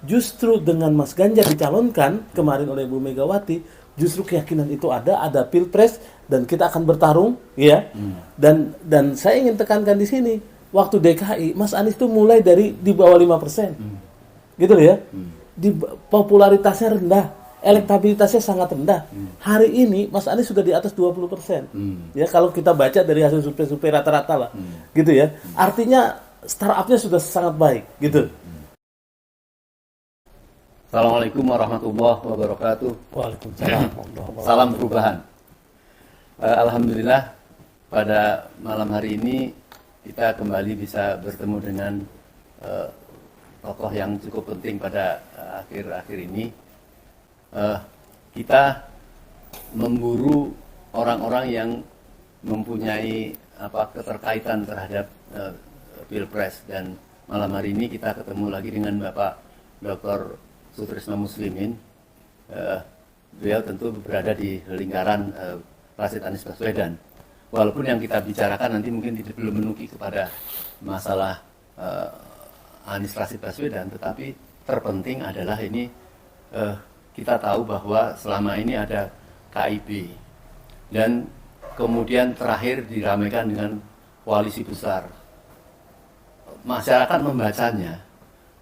Justru dengan Mas Ganjar dicalonkan kemarin oleh Bu Megawati, justru keyakinan itu ada pilpres dan kita akan bertarung, ya. Dan saya ingin tekankan di sini, waktu DKI Mas Anies itu mulai dari di bawah 5%. Gitu loh ya. Popularitasnya rendah, elektabilitasnya sangat rendah. Hari ini Mas Anies sudah di atas 20%. Ya, kalau kita baca dari hasil survei-survei rata-rata lah. Gitu ya. Artinya startupnya sudah sangat baik, gitu. Assalamualaikum warahmatullahi wabarakatuh. Waalaikumsalam. Salam perubahan. Alhamdulillah pada malam hari ini kita kembali bisa bertemu dengan tokoh yang cukup penting pada akhir-akhir ini. Kita memburu orang-orang yang mempunyai keterkaitan terhadap Pilpres, dan malam hari ini kita ketemu lagi dengan Bapak Dr. Soetrisno Muslimin. Beliau tentu berada di lingkaran Rashid Anies Baswedan. Walaupun yang kita bicarakan nanti mungkin belum menuki kepada masalah Anies Rashid Baswedan, tetapi terpenting adalah ini kita tahu bahwa selama ini ada KIP dan kemudian terakhir diramaikan dengan koalisi besar. Masyarakat membacanya,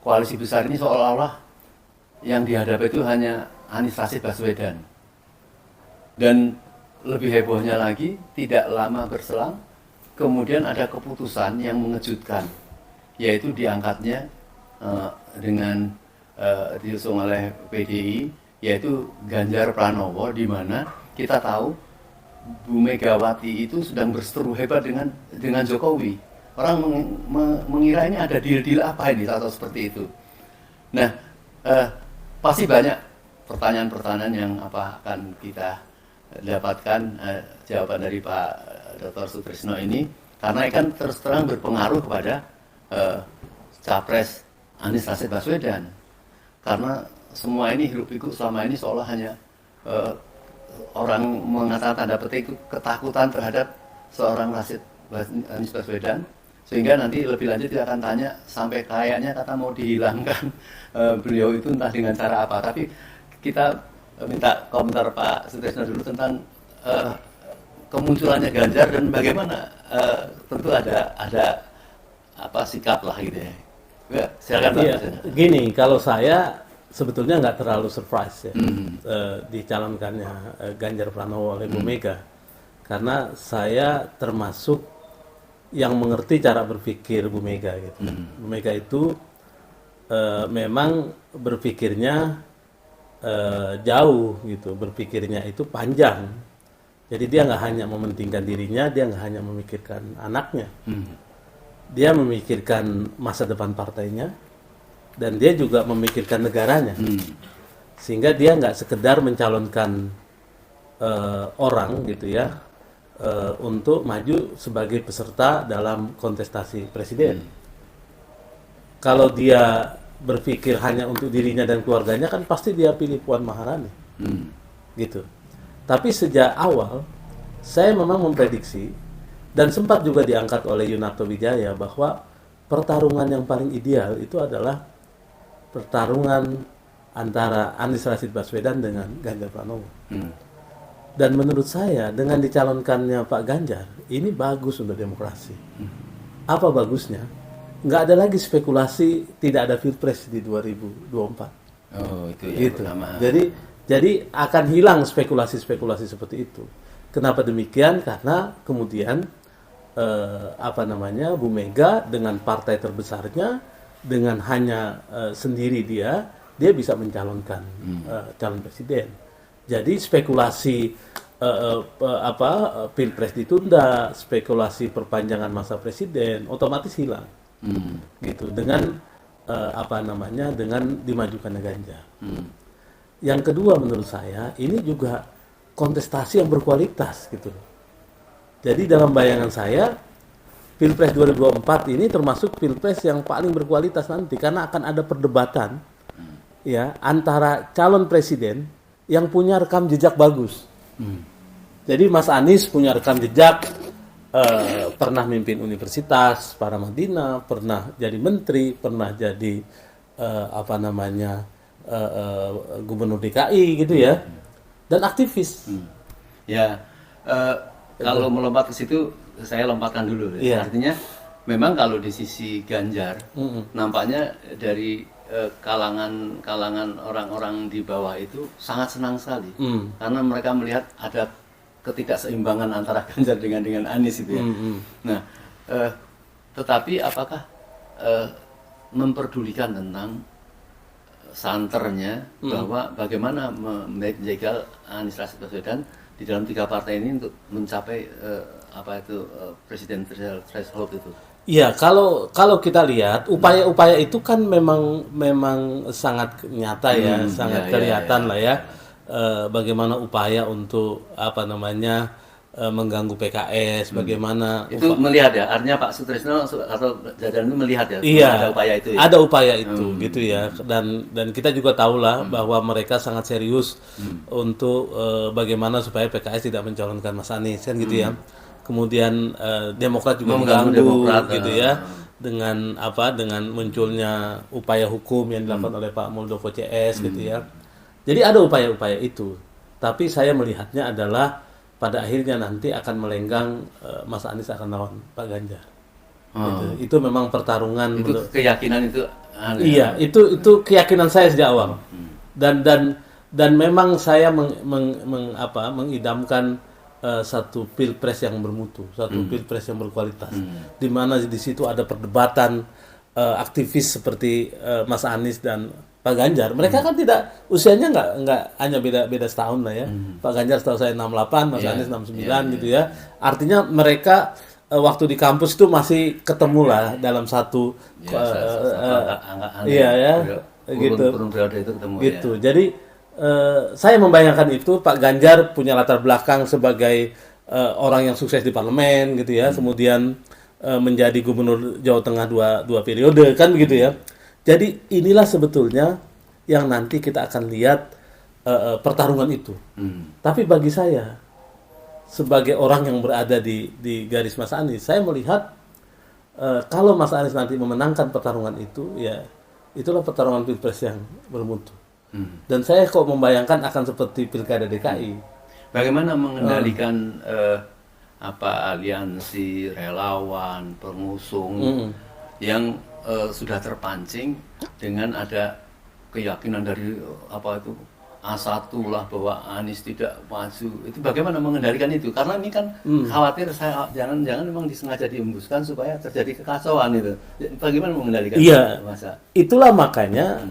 koalisi besar ini seolah-olah yang dihadapi itu hanya Anies Rashid Baswedan. Dan lebih hebohnya lagi, tidak lama berselang, kemudian ada keputusan yang mengejutkan, yaitu diangkatnya dengan diusung oleh PDI, yaitu Ganjar Pranowo, di mana kita tahu Bu Megawati itu sedang berseteru hebat dengan Jokowi. Orang mengira ini ada deal-deal apa ini, atau seperti itu. Nah, pasti banyak pertanyaan-pertanyaan yang akan kita dapatkan jawaban dari Pak Dr. Soetrisno ini, karena kan terus terang berpengaruh kepada Capres Anies Rashid Baswedan. Karena semua ini hiruk pikuk selama ini seolah hanya orang mengatakan tanda petik ketakutan terhadap seorang Anies Baswedan, sehingga nanti lebih lanjut kita akan tanya sampai kayaknya kata mau dihilangkan beliau itu entah dengan cara apa. Tapi kita minta komentar Pak Soetrisno dulu tentang kemunculannya Ganjar dan bagaimana tentu ada sikap lah gitu ya. Ya, silakan Pak. Iya, gini, kalau saya sebetulnya nggak terlalu surprise ya dicalonkannya Ganjar Pranowo oleh Bu Mega, karena saya termasuk yang mengerti cara berpikir Bu Mega gitu. Bu Mega itu memang berpikirnya jauh gitu, berpikirnya itu panjang. Jadi dia nggak hanya mementingkan dirinya, dia nggak hanya memikirkan anaknya, dia memikirkan masa depan partainya, dan dia juga memikirkan negaranya. Sehingga dia nggak sekedar mencalonkan orang gitu ya untuk maju sebagai peserta dalam kontestasi presiden. Kalau dia berpikir hanya untuk dirinya dan keluarganya, kan pasti dia pilih Puan Maharani. Gitu. Tapi sejak awal saya memang memprediksi, dan sempat juga diangkat oleh Yunarto Wijaya, bahwa pertarungan yang paling ideal itu adalah pertarungan antara Anies Rashid Baswedan dengan Ganjar Pranowo. Dan menurut saya dengan dicalonkannya Pak Ganjar, ini bagus untuk demokrasi. Apa bagusnya? Nggak ada lagi spekulasi tidak ada Pilpres di 2024. Oh, itu ya gitu. Pertama. Jadi akan hilang spekulasi-spekulasi seperti itu. Kenapa demikian? Karena kemudian Bu Mega dengan partai terbesarnya, dengan hanya sendiri dia bisa mencalonkan calon presiden. Jadi spekulasi Pilpres ditunda, spekulasi perpanjangan masa presiden otomatis hilang. Gitu, dengan dengan dimajukannya Ganjar. Yang kedua, menurut saya ini juga kontestasi yang berkualitas gitu. Jadi dalam bayangan saya Pilpres 2024 ini termasuk Pilpres yang paling berkualitas nanti, karena akan ada perdebatan ya antara calon presiden yang punya rekam jejak bagus. Jadi Mas Anies punya rekam jejak, pernah mimpin universitas Paramadina, pernah jadi menteri, pernah jadi apa namanya gubernur DKI gitu ya, dan aktivis. Ya, kalau melompat ke situ saya lompatkan dulu. Iya. Artinya memang kalau di sisi Ganjar nampaknya dari kalangan orang-orang di bawah itu sangat senang sekali karena mereka melihat ada ketidakseimbangan antara Ganjar dengan Anies itu ya. Nah, tetapi apakah memperdulikan tentang santernya bahwa bagaimana menjegal Anies Rashid Baswedan di dalam 3 partai ini untuk mencapai presidential threshold itu? Iya, kalau kita lihat upaya-upaya itu kan memang sangat nyata ya, sangat kelihatan lah ya. Bagaimana upaya untuk apa namanya mengganggu PKS, bagaimana itu melihat ya, artinya Pak Sutrisno atau Jajaran itu melihat ya, iya, ada upaya itu ya? Ada upaya itu gitu ya, dan kita juga tahulah bahwa mereka sangat serius untuk bagaimana supaya PKS tidak mencalonkan Mas Anies kan gitu ya. Kemudian Demokrat juga mengganggu gitu ya, dengan munculnya upaya hukum yang dilakukan oleh Pak Muldoko CS gitu ya. Jadi ada upaya-upaya itu, tapi saya melihatnya adalah pada akhirnya nanti akan melenggang Mas Anies akan lawan Pak Ganjar. Gitu. Itu memang pertarungan. Itu keyakinan itu. Iya, itu keyakinan saya sejak awal. Dan memang saya mengidamkan satu pilpres yang bermutu, satu pilpres yang berkualitas, di mana di situ ada perdebatan aktivis seperti Mas Anies dan Pak Ganjar. Mereka kan tidak, usianya nggak hanya beda setahun lah ya. Pak Ganjar setahu saya 68, Mas Anies 69 gitu ya. Artinya mereka waktu di kampus itu masih ketemu lah dalam satu gitu. Gitu. Ya. Jadi saya membayangkan itu Pak Ganjar punya latar belakang sebagai orang yang sukses di parlemen gitu ya, kemudian menjadi gubernur Jawa Tengah dua periode kan begitu ya. Jadi inilah sebetulnya yang nanti kita akan lihat pertarungan itu. Tapi bagi saya sebagai orang yang berada di garis Mas Anies, saya melihat kalau Mas Anies nanti memenangkan pertarungan itu, ya itulah pertarungan pilpres yang bermutu. Dan saya kok membayangkan akan seperti pilkada DKI. Bagaimana mengendalikan aliansi relawan, pengusung yang sudah terpancing dengan ada keyakinan dari A1 lah bahwa Anies tidak maju. Itu bagaimana mengendalikan itu? Karena ini kan khawatir saya jangan memang disengaja diembuskan supaya terjadi kekacauan itu. Bagaimana mengendalikan itu? Iya. Itulah makanya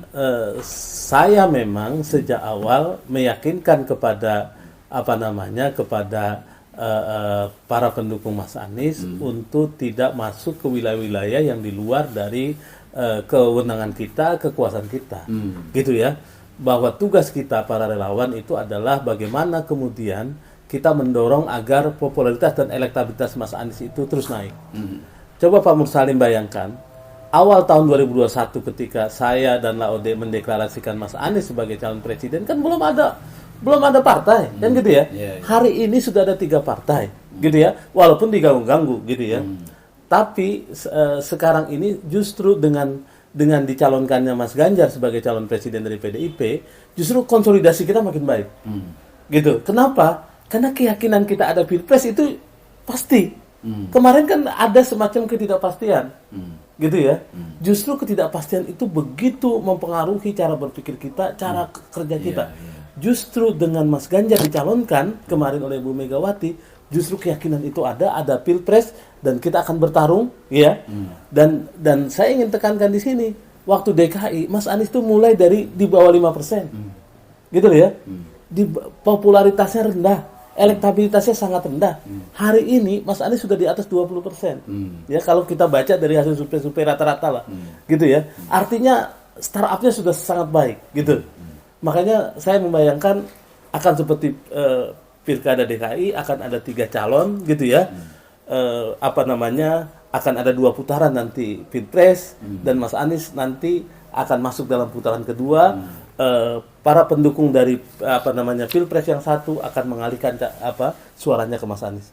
saya memang sejak awal meyakinkan kepada para pendukung Mas Anies untuk tidak masuk ke wilayah-wilayah yang di luar dari kewenangan kita, kekuasaan kita, gitu ya. Bahwa tugas kita para relawan itu adalah bagaimana kemudian kita mendorong agar popularitas dan elektabilitas Mas Anies itu terus naik. Coba Pak Mursalim bayangkan, awal tahun 2021 ketika saya dan Laode mendeklarasikan Mas Anies sebagai calon presiden, kan belum ada partai, kan gitu ya. Hari ini sudah ada 3 partai, gitu ya. Walaupun diganggu-ganggu, gitu ya. Tapi sekarang ini justru dengan dicalonkannya Mas Ganjar sebagai calon presiden dari PDIP, justru konsolidasi kita makin baik. Gitu. Kenapa? Karena keyakinan kita ada pilpres itu pasti. Kemarin kan ada semacam ketidakpastian. Gitu ya. Justru ketidakpastian itu begitu mempengaruhi cara berpikir kita, cara kerja kita. Justru dengan Mas Ganjar dicalonkan kemarin oleh Bu Megawati, justru keyakinan itu ada pilpres dan kita akan bertarung, ya. Dan saya ingin tekankan di sini, waktu DKI Mas Anies itu mulai dari di bawah 5%. Gitu ya. Popularitasnya rendah, elektabilitasnya sangat rendah. Hari ini Mas Anies sudah di atas 20%. Ya, kalau kita baca dari hasil survei rata-rata lah. Gitu ya. Artinya startupnya sudah sangat baik, gitu. Makanya saya membayangkan akan seperti pilkada DKI, akan ada 3 calon gitu ya. Akan ada 2 putaran nanti pilpres, dan Mas Anies nanti akan masuk dalam putaran kedua. Para pendukung dari pilpres yang satu akan mengalihkan suaranya ke Mas Anies.